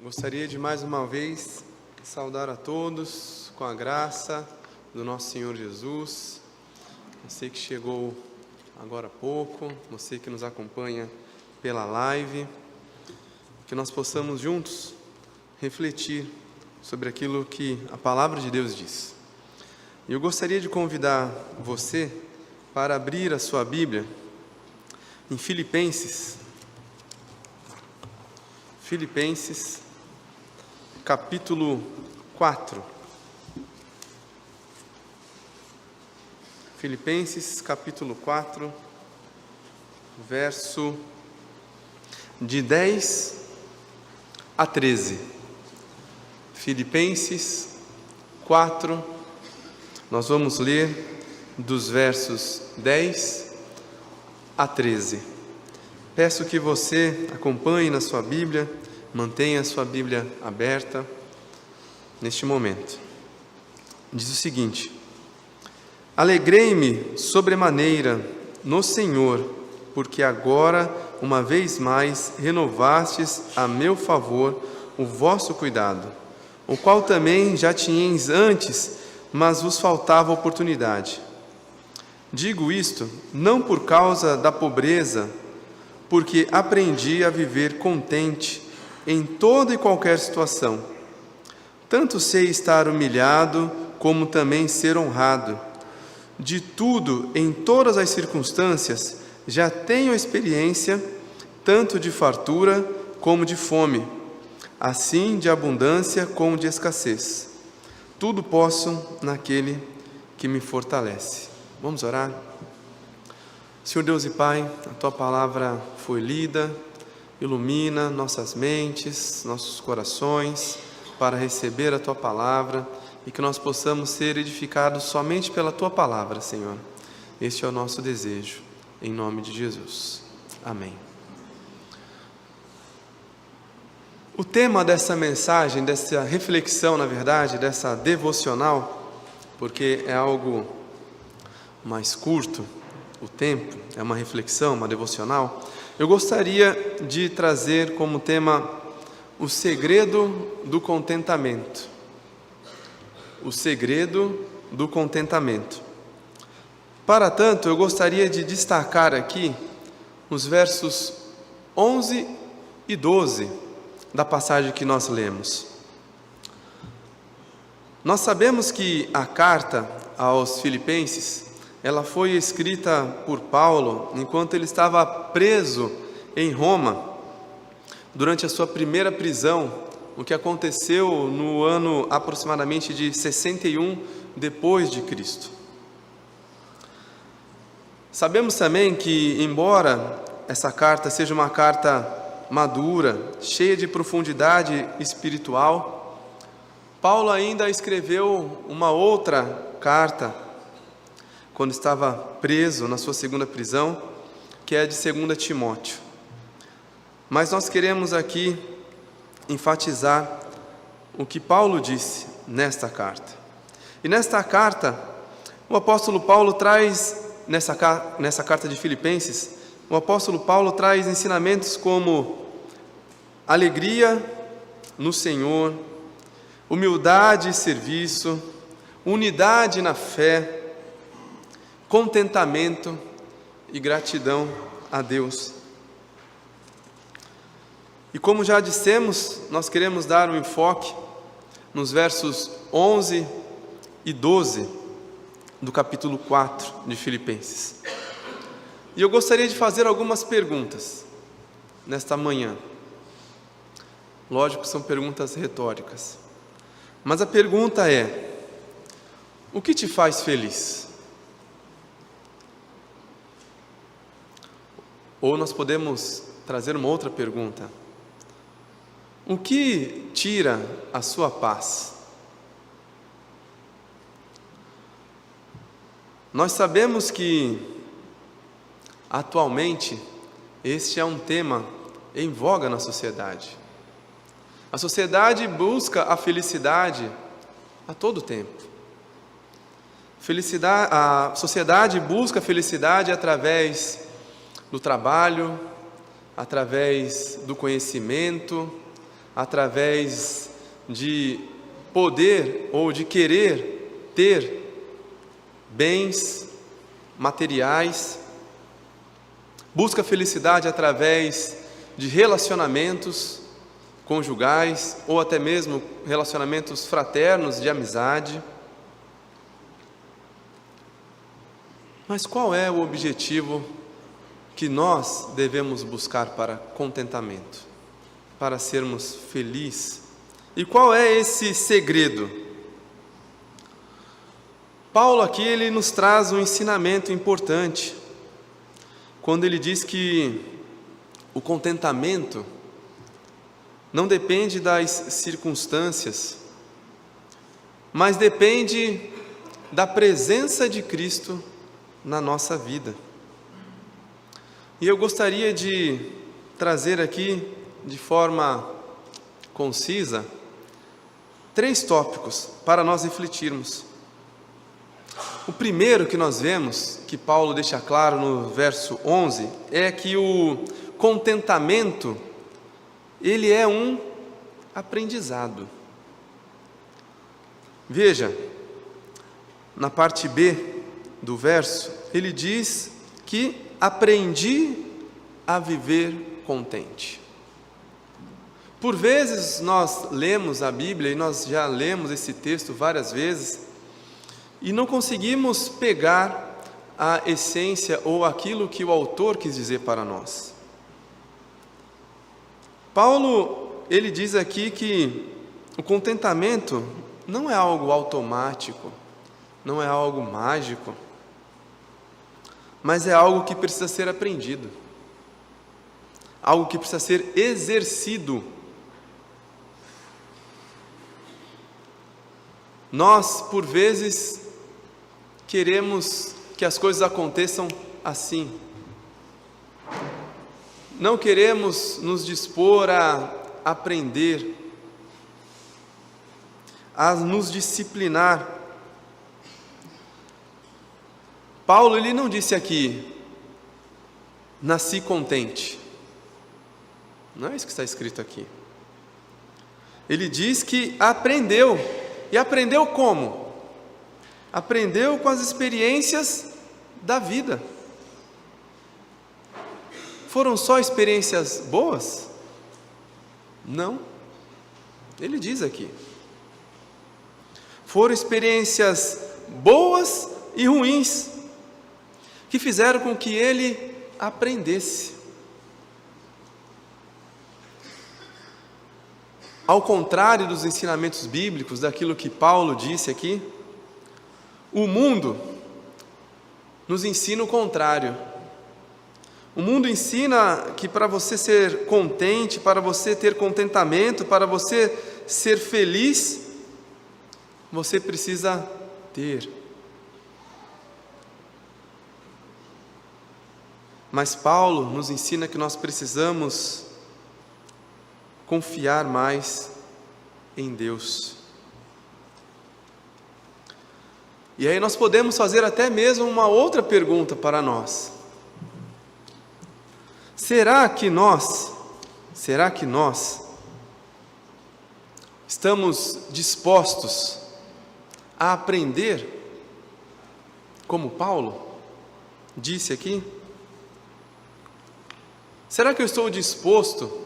Gostaria de mais uma vez saudar a todos com a graça do nosso Senhor Jesus. Você que chegou agora há pouco, você que nos acompanha pela live, que nós possamos juntos refletir sobre aquilo que a palavra de Deus diz. E eu gostaria de convidar você para abrir a sua Bíblia em Filipenses, capítulo 4. Filipenses, capítulo 4, verso de 10 a 13. Filipenses 4, nós vamos ler dos versos 10 a 13. Peço que você acompanhe na sua Bíblia, mantenha a sua Bíblia aberta neste momento. Diz o seguinte: Alegrei-me sobremaneira no Senhor, porque agora, uma vez mais, renovastes a meu favor o vosso cuidado, o qual também já tinhais antes, mas vos faltava oportunidade. Digo isto não por causa da pobreza, porque aprendi a viver contente em toda e qualquer situação. Tanto sei estar humilhado, como também ser honrado. De tudo, em todas as circunstâncias, já tenho experiência, tanto de fartura como de fome, assim de abundância como de escassez. Tudo posso naquele que me fortalece. Vamos orar? Senhor Deus e Pai, a Tua palavra foi lida, ilumina nossas mentes, nossos corações, para receber a Tua palavra e que nós possamos ser edificados somente pela Tua palavra, Senhor. Este é o nosso desejo, em nome de Jesus. Amém. O tema dessa mensagem, dessa reflexão, na verdade, dessa devocional, porque é algo mais curto, o tempo, é uma reflexão, uma devocional, eu gostaria de trazer como tema o segredo do contentamento. O segredo do contentamento. Para tanto, eu gostaria de destacar aqui os versos 11 e 12 da passagem que nós lemos. Nós sabemos que a carta aos Filipenses, ela foi escrita por Paulo enquanto ele estava preso em Roma, durante a sua primeira prisão, o que aconteceu no ano aproximadamente de 61 depois de Cristo. Sabemos também que, embora essa carta seja uma carta madura, cheia de profundidade espiritual, Paulo ainda escreveu uma outra carta quando estava preso na sua segunda prisão, que é a de 2 Timóteo. Mas nós queremos aqui enfatizar o que Paulo disse nesta carta. E nesta carta, o apóstolo Paulo traz, nessa carta de Filipenses, o apóstolo Paulo traz ensinamentos como alegria no Senhor, humildade e serviço, unidade na fé, contentamento e gratidão a Deus. E como já dissemos, nós queremos dar um enfoque nos versos 11 e 12 do capítulo 4 de Filipenses. E eu gostaria de fazer algumas perguntas nesta manhã. Lógico que são perguntas retóricas. Mas a pergunta é: o que te faz feliz? Ou nós podemos trazer uma outra pergunta: o que tira a sua paz? Nós sabemos que, atualmente, este é um tema em voga na sociedade. A sociedade busca a felicidade a todo tempo. A sociedade busca felicidade através do trabalho, através do conhecimento, através de poder ou de querer ter bens materiais. Busca felicidade através de relacionamentos conjugais ou até mesmo relacionamentos fraternos de amizade. Mas qual é o objetivo que nós devemos buscar para contentamento, para sermos felizes? E qual é esse segredo? Paulo aqui ele nos traz um ensinamento importante, quando ele diz que o contentamento não depende das circunstâncias, mas depende da presença de Cristo na nossa vida. E eu gostaria de trazer aqui, de forma concisa, 3 tópicos para nós refletirmos. O primeiro que nós vemos, que Paulo deixa claro no verso 11, é que o contentamento, ele é um aprendizado. Veja, na parte B do verso, ele diz que aprendi a viver contente. Por vezes nós lemos a Bíblia, e nós já lemos esse texto várias vezes, e não conseguimos pegar a essência ou aquilo que o autor quis dizer para nós. Paulo, ele diz aqui que o contentamento não é algo automático, não é algo mágico, mas é algo que precisa ser aprendido, algo que precisa ser exercido. Nós, por vezes, queremos que as coisas aconteçam assim. Não queremos nos dispor a aprender, a nos disciplinar. Paulo, ele não disse aqui, nasci contente. Não é isso que está escrito aqui. Ele diz que aprendeu. E aprendeu como? Aprendeu com as experiências da vida. Foram só experiências boas? Não. Ele diz aqui. Foram experiências boas e ruins, que fizeram com que ele aprendesse. Ao contrário dos ensinamentos bíblicos, daquilo que Paulo disse aqui, o mundo nos ensina o contrário. O mundo ensina que para você ser contente, para você ter contentamento, para você ser feliz, você precisa ter. Mas Paulo nos ensina que nós precisamos confiar mais em Deus. E aí nós podemos fazer até mesmo uma outra pergunta para nós. Será que nós estamos dispostos a aprender como Paulo disse aqui? Será que eu estou disposto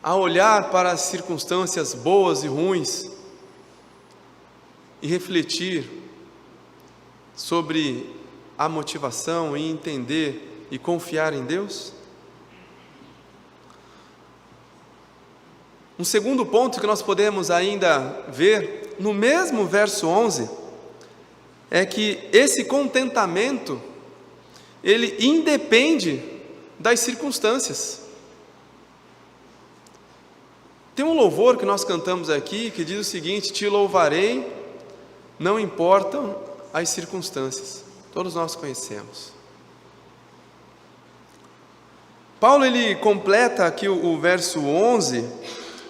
a olhar para as circunstâncias boas e ruins e refletir sobre a motivação e entender e confiar em Deus? Um segundo ponto que nós podemos ainda ver no mesmo verso 11 é que esse contentamento ele independe das circunstâncias. Tem um louvor que nós cantamos aqui que diz o seguinte: te louvarei, não importam as circunstâncias. Todos nós conhecemos. Paulo ele completa aqui o verso 11,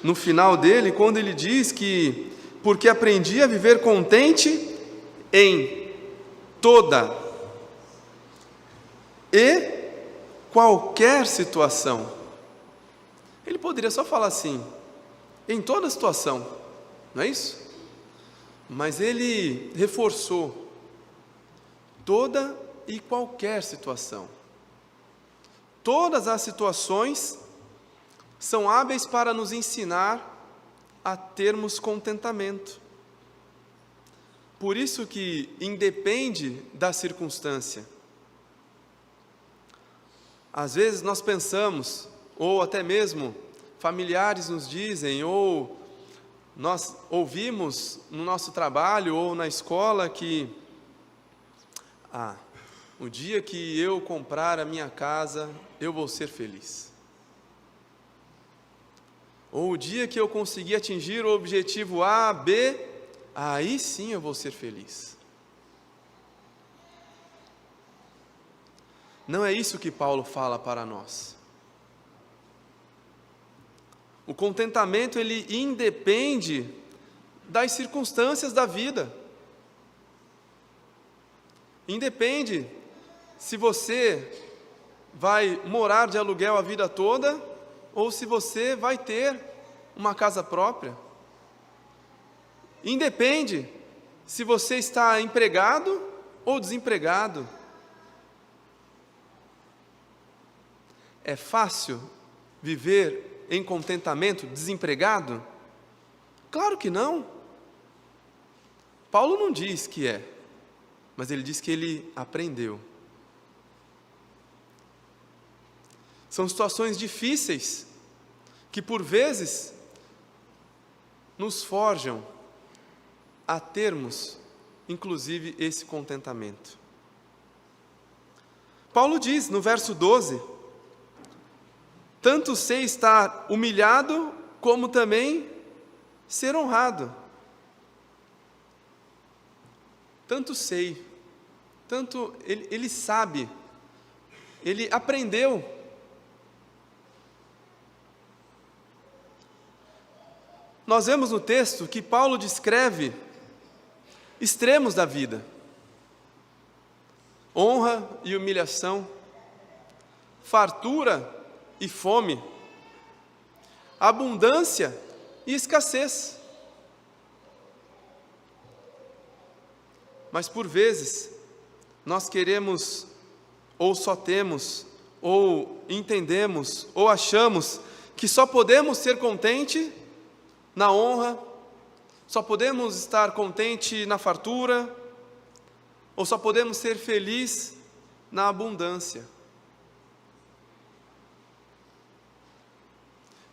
no final dele, quando ele diz que porque aprendi a viver contente em toda e qualquer situação. Ele poderia só falar assim, em toda situação, não é isso? Mas ele reforçou, toda e qualquer situação. Todas as situações são hábeis para nos ensinar a termos contentamento. Por isso que independe da circunstância. Às vezes nós pensamos, ou até mesmo familiares nos dizem, ou nós ouvimos no nosso trabalho ou na escola que o dia que eu comprar a minha casa, eu vou ser feliz. Ou o dia que eu conseguir atingir o objetivo A, B, aí sim eu vou ser feliz. Não é isso que Paulo fala para nós. O contentamento, ele independe das circunstâncias da vida. Independe se você vai morar de aluguel a vida toda ou se você vai ter uma casa própria. Independe se você está empregado ou desempregado. É fácil viver em contentamento desempregado? Claro que não. Paulo não diz que é, mas ele diz que ele aprendeu. São situações difíceis que por vezes nos forjam a termos, inclusive, esse contentamento. Paulo diz no verso 12: tanto sei estar humilhado, como também ser honrado. Tanto sei, tanto ele sabe, ele aprendeu. Nós vemos no texto que Paulo descreve extremos da vida: honra e humilhação, fartura e fome, abundância e escassez. Mas por vezes nós queremos, ou só temos, ou entendemos, ou achamos que só podemos ser contentes na honra, só podemos estar contente na fartura, ou só podemos ser felizes na abundância.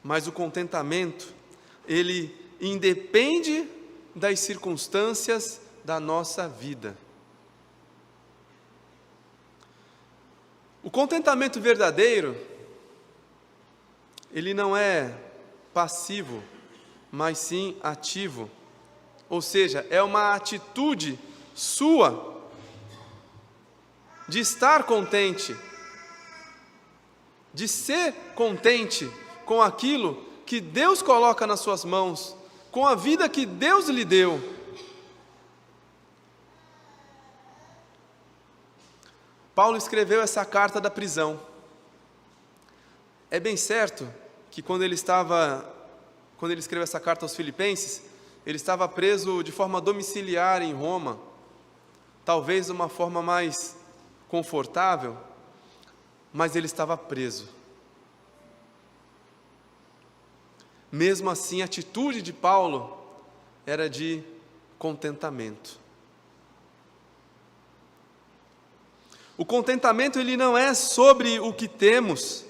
Mas o contentamento, ele independe das circunstâncias da nossa vida. O contentamento verdadeiro, ele não é passivo, mas sim ativo. Ou seja, é uma atitude sua de estar contente, de ser contente com aquilo que Deus coloca nas suas mãos, com a vida que Deus lhe deu. Paulo escreveu essa carta da prisão. É bem certo que quando ele escreveu essa carta aos Filipenses, ele estava preso de forma domiciliar em Roma, talvez de uma forma mais confortável, mas ele estava preso. Mesmo assim, a atitude de Paulo era de contentamento. O contentamento, ele não é sobre o que temos,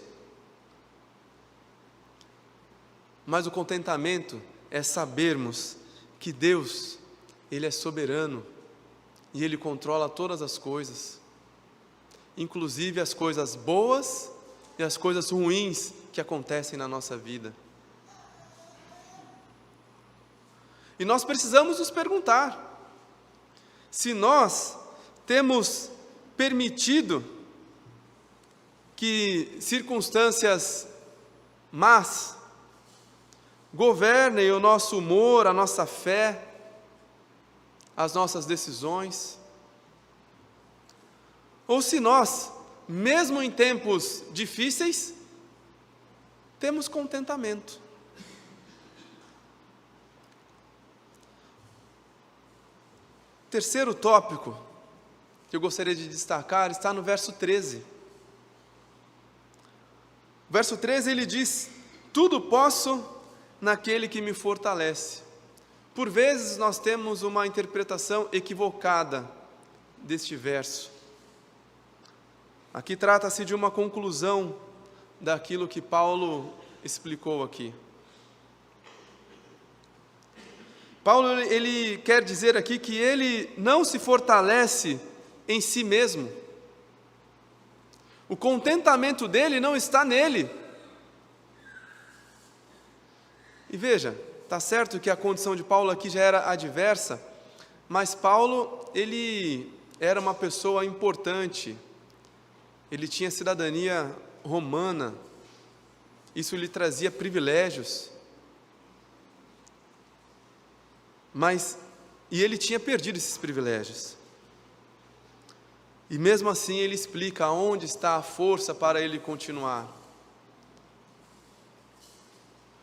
mas o contentamento é sabermos que Deus, Ele é soberano e Ele controla todas as coisas, inclusive as coisas boas e as coisas ruins que acontecem na nossa vida. E nós precisamos nos perguntar se nós temos permitido que circunstâncias más governem o nosso humor, a nossa fé, as nossas decisões. ou se nós, mesmo em tempos difíceis, temos contentamento. Terceiro tópico que eu gostaria de destacar está no verso 13. O verso 13 ele diz: tudo posso naquele que me fortalece. Por vezes nós temos uma interpretação equivocada deste verso. Aqui trata-se de uma conclusão daquilo que Paulo explicou aqui. Paulo ele quer dizer aqui que ele não se fortalece em si mesmo. O contentamento dele não está nele. E veja, está certo que a condição de Paulo aqui já era adversa, mas Paulo, ele era uma pessoa importante, ele tinha cidadania romana, isso lhe trazia privilégios, e ele tinha perdido esses privilégios. E mesmo assim ele explica onde está a força para ele continuar.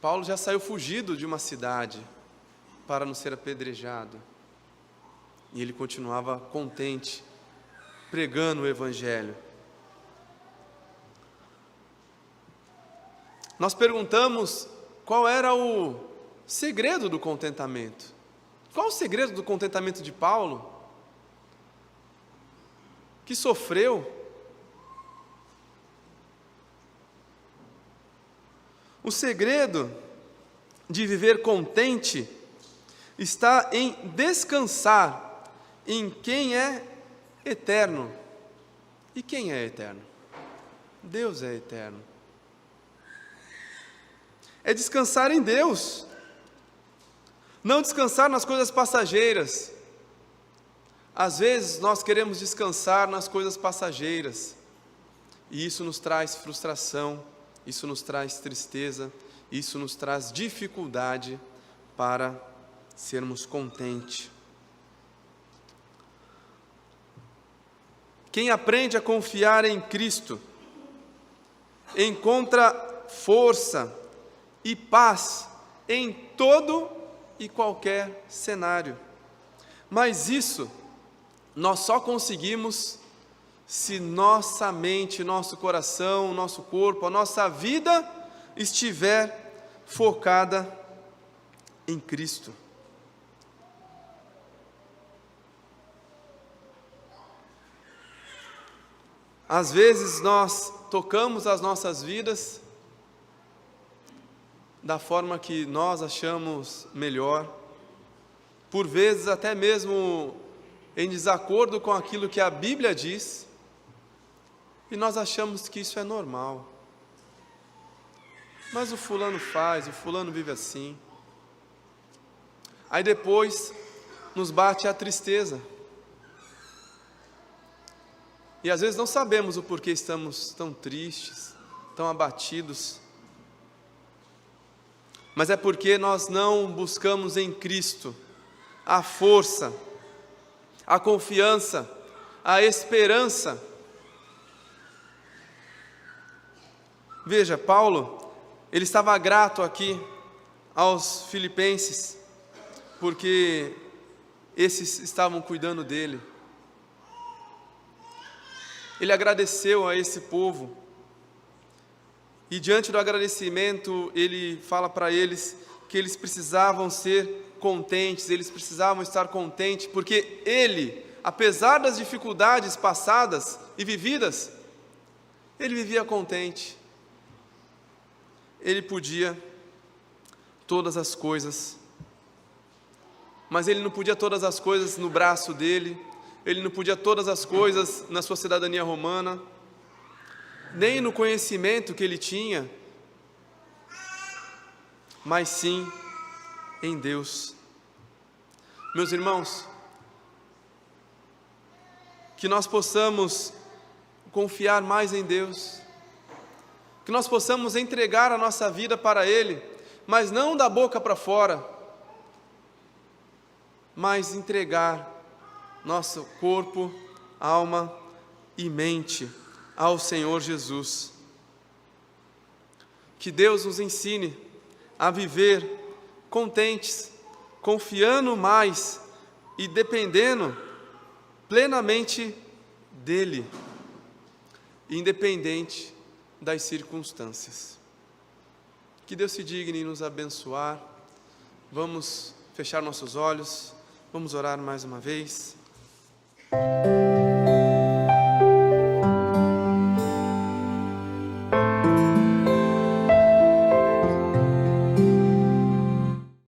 Paulo já saiu fugido de uma cidade para não ser apedrejado. E ele continuava contente, pregando o Evangelho. Nós perguntamos qual era o segredo do contentamento. Qual o segredo do contentamento de Paulo? Que sofreu. O segredo de viver contente está em descansar em quem é eterno. E quem é eterno? Deus é eterno. É descansar em Deus, não descansar nas coisas passageiras. Às vezes nós queremos descansar nas coisas passageiras, e isso nos traz frustração, isso nos traz tristeza, isso nos traz dificuldade para sermos contentes. Quem aprende a confiar em Cristo encontra força e paz em todo e qualquer cenário. Mas isso nós só conseguimos se nossa mente, nosso coração, nosso corpo, a nossa vida estiver focada em Cristo. Às vezes nós tocamos as nossas vidas da forma que nós achamos melhor, por vezes até mesmo em desacordo com aquilo que a Bíblia diz, e nós achamos que isso é normal. Mas o fulano faz, o fulano vive assim. Aí depois nos bate a tristeza. E às vezes não sabemos o porquê estamos tão tristes, tão abatidos. Mas é porque nós não buscamos em Cristo a força, a confiança, a esperança. Veja, Paulo, ele estava grato aqui aos filipenses, porque esses estavam cuidando dele. Ele agradeceu a esse povo, e diante do agradecimento, ele fala para eles que eles precisavam ser contentes, eles precisavam estar contentes, porque ele, apesar das dificuldades passadas e vividas, ele vivia contente. Ele podia todas as coisas, mas ele não podia todas as coisas no braço dele, ele não podia todas as coisas na sua cidadania romana, nem no conhecimento que ele tinha, mas sim em Deus. Meus irmãos, que nós possamos confiar mais em Deus, que nós possamos entregar a nossa vida para Ele, mas não da boca para fora, mas entregar nosso corpo, alma e mente ao Senhor Jesus. Que Deus nos ensine a viver contentes, confiando mais e dependendo plenamente dEle, independente das circunstâncias. Que Deus se digne em nos abençoar. Vamos fechar nossos olhos, vamos orar mais uma vez.